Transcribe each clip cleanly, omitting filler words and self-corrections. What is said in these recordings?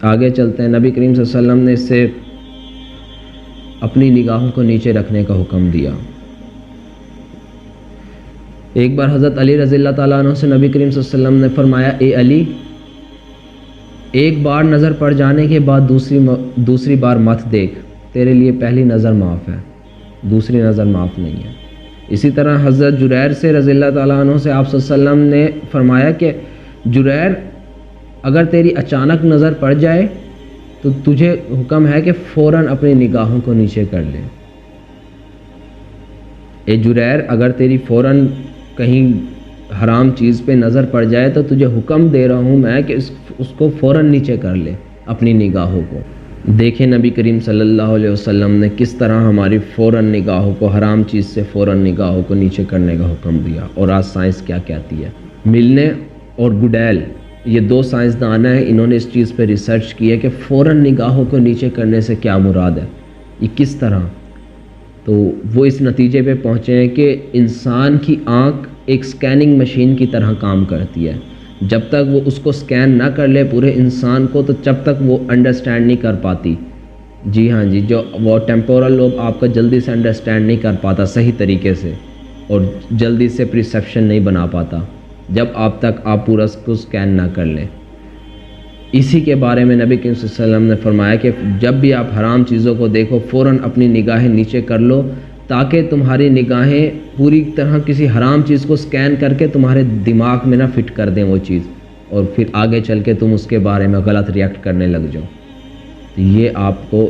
آگے چلتے ہیں. نبی کریم صلی اللہ علیہ وسلم نے اس سے اپنی نگاہوں کو نیچے رکھنے کا حکم دیا. ایک بار حضرت علی رضی اللہ تعالیٰ عنہ سے نبی کریم صلی اللہ علیہ وسلم نے فرمایا، اے علی، ایک بار نظر پڑ جانے کے بعد دوسری بار مت دیکھ، تیرے لیے پہلی نظر معاف ہے، دوسری نظر معاف نہیں ہے. اسی طرح حضرت جریر سے رضی اللہ تعالیٰ عنہ سے آپ صلی اللہ علیہ وسلم نے فرمایا کہ جریر، اگر تیری اچانک نظر پڑ جائے تو تجھے حکم ہے کہ فوراً اپنی نگاہوں کو نیچے کر لے. اے جریر، اگر تیری فوراً کہیں حرام چیز پہ نظر پڑ جائے تو تجھے حکم دے رہا ہوں میں کہ اس کو فوراً نیچے کر لے اپنی نگاہوں کو. دیکھیں نبی کریم صلی اللہ علیہ وسلم نے کس طرح ہماری فوراً نگاہوں کو، حرام چیز سے فوراً نگاہوں کو نیچے کرنے کا حکم دیا. اور آج سائنس کیا کہتی ہے؟ ملنے اور گوڈیل، یہ دو سائنسدان ہیں، انہوں نے اس چیز پہ ریسرچ کی ہے کہ فوراً نگاہوں کو نیچے کرنے سے کیا مراد ہے، یہ کس طرح. تو وہ اس نتیجے پہ پہنچے ہیں کہ انسان کی آنکھ ایک سکیننگ مشین کی طرح کام کرتی ہے. جب تک وہ اس کو سکین نہ کر لے پورے انسان کو، تو جب تک وہ انڈرسٹینڈ نہیں کر پاتی. جی ہاں جی، جو وہ ٹیمپورل لوب آپ کا جلدی سے انڈرسٹینڈ نہیں کر پاتا صحیح طریقے سے، اور جلدی سے پرسیپشن نہیں بنا پاتا جب آپ تک آپ پورا اس کو سکین نہ کر لیں. اسی کے بارے میں نبی کریم صلی اللہ علیہ وسلم نے فرمایا کہ جب بھی آپ حرام چیزوں کو دیکھو، فوراً اپنی نگاہیں نیچے کر لو، تاکہ تمہاری نگاہیں پوری طرح کسی حرام چیز کو سکین کر کے تمہارے دماغ میں نہ فٹ کر دیں وہ چیز، اور پھر آگے چل کے تم اس کے بارے میں غلط ریئیکٹ کرنے لگ جاؤ. تو یہ آپ کو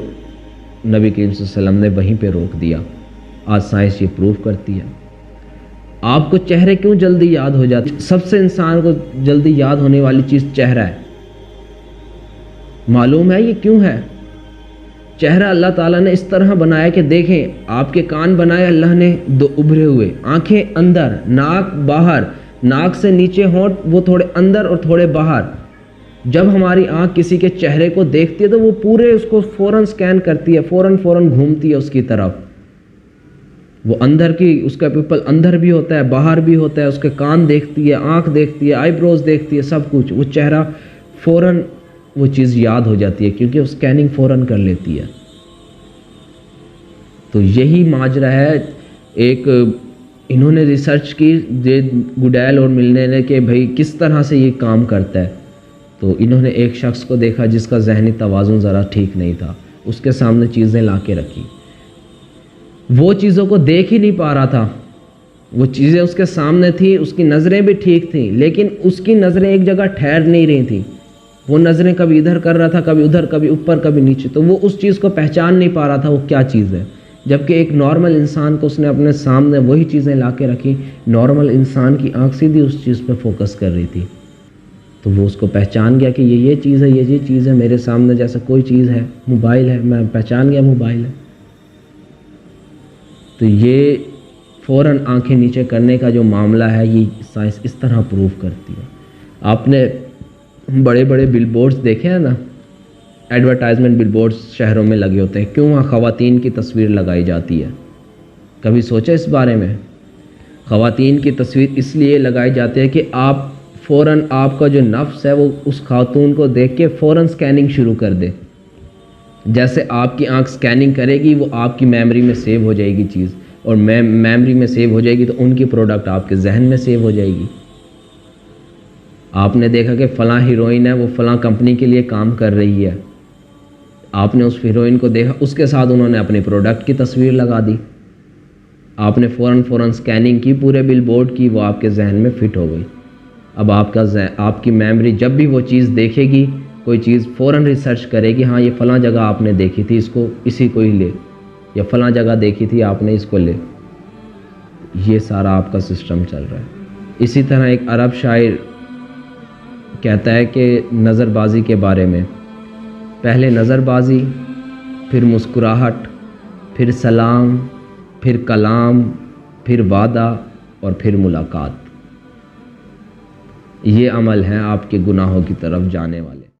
نبی کریم صلی اللہ علیہ وسلم نے وہیں پہ روک دیا. آج سائنس یہ پروف کرتی ہے. آپ کو چہرے کیوں جلدی یاد ہو جاتے؟ سب سے انسان کو جلدی یاد ہونے والی چیز چہرہ ہے. معلوم ہے یہ کیوں ہے؟ چہرہ اللہ تعالیٰ نے اس طرح بنایا کہ دیکھیں، آپ کے کان بنائے اللہ نے دو ابھرے ہوئے، آنکھیں اندر، ناک باہر، ناک سے نیچے ہونٹ وہ تھوڑے اندر اور تھوڑے باہر. جب ہماری آنکھ کسی کے چہرے کو دیکھتی ہے تو وہ پورے اس کو فوراً سکین کرتی ہے، فوراً گھومتی ہے اس کی طرف. وہ اندر کی، اس کا پیپل اندر بھی ہوتا ہے، باہر بھی ہوتا ہے، اس کے کان دیکھتی ہے، آنکھ دیکھتی ہے، آئی بروز دیکھتی ہے، سب کچھ. وہ چہرہ فوراً وہ چیز یاد ہو جاتی ہے کیونکہ وہ سکیننگ فوراً کر لیتی ہے. تو یہی ماجرا ہے. ایک انہوں نے ریسرچ کی گوڈیل اور ملنے نے کہ بھئی کس طرح سے یہ کام کرتا ہے. تو انہوں نے ایک شخص کو دیکھا جس کا ذہنی توازن ذرا ٹھیک نہیں تھا، اس کے سامنے چیزیں لا کے رکھی، وہ چیزوں کو دیکھ ہی نہیں پا رہا تھا. وہ چیزیں اس کے سامنے تھیں، اس کی نظریں بھی ٹھیک تھیں، لیکن اس کی نظریں ایک جگہ ٹھہر نہیں رہی تھیں. وہ نظریں کبھی ادھر کر رہا تھا، کبھی ادھر، کبھی اوپر، کبھی نیچے. تو وہ اس چیز کو پہچان نہیں پا رہا تھا وہ کیا چیز ہے. جبکہ ایک نارمل انسان کو اس نے اپنے سامنے وہی چیزیں لا کے رکھی، نارمل انسان کی آنکھ سیدھی اس چیز پہ فوکس کر رہی تھی. تو وہ اس کو پہچان گیا کہ یہ چیز ہے، یہ چیز ہے میرے سامنے، جیسے کوئی چیز ہے، موبائل ہے، میں پہچان گیا موبائل ہے. تو یہ فوراً آنکھیں نیچے کرنے کا جو معاملہ ہے، یہ سائنس اس طرح پروف کرتی ہے. آپ نے بڑے بڑے بل بورڈز دیکھے ہیں نا، ایڈورٹائزمنٹ بل بورڈز شہروں میں لگے ہوتے ہیں. کیوں وہاں خواتین کی تصویر لگائی جاتی ہے؟ کبھی سوچا اس بارے میں؟ خواتین کی تصویر اس لیے لگائی جاتی ہے کہ آپ فوراً آپ کا جو نفس ہے وہ اس خاتون کو دیکھ کے فوراً سکیننگ شروع کر دے. جیسے آپ کی آنکھ سکیننگ کرے گی، وہ آپ کی میموری میں سیو ہو جائے گی چیز، اور میموری میں سیو ہو جائے گی تو ان کی پروڈکٹ آپ کے ذہن میں سیو ہو جائے گی. آپ نے دیکھا کہ فلاں ہیروئن ہے، وہ فلاں کمپنی کے لیے کام کر رہی ہے، آپ نے اس ہیروئن کو دیکھا، اس کے ساتھ انہوں نے اپنے پروڈکٹ کی تصویر لگا دی. آپ نے فوراً سکیننگ کی پورے بل بورڈ کی، وہ آپ کے ذہن میں فٹ ہو گئی. اب آپ کی میموری جب بھی وہ چیز دیکھے گی، کوئی چیز فوراً ریسرچ کرے گی، ہاں یہ فلاں جگہ آپ نے دیکھی تھی، اس کو اسی کو ہی لے، یا فلاں جگہ دیکھی تھی آپ نے، اس کو لے. یہ سارا آپ کا سسٹم چل رہا ہے. اسی طرح ایک عرب شاعر کہتا ہے کہ نظر بازی کے بارے میں، پہلے نظر بازی، پھر مسکراہٹ، پھر سلام، پھر کلام، پھر وعدہ، اور پھر ملاقات. یہ عمل ہیں آپ کے گناہوں کی طرف جانے والے.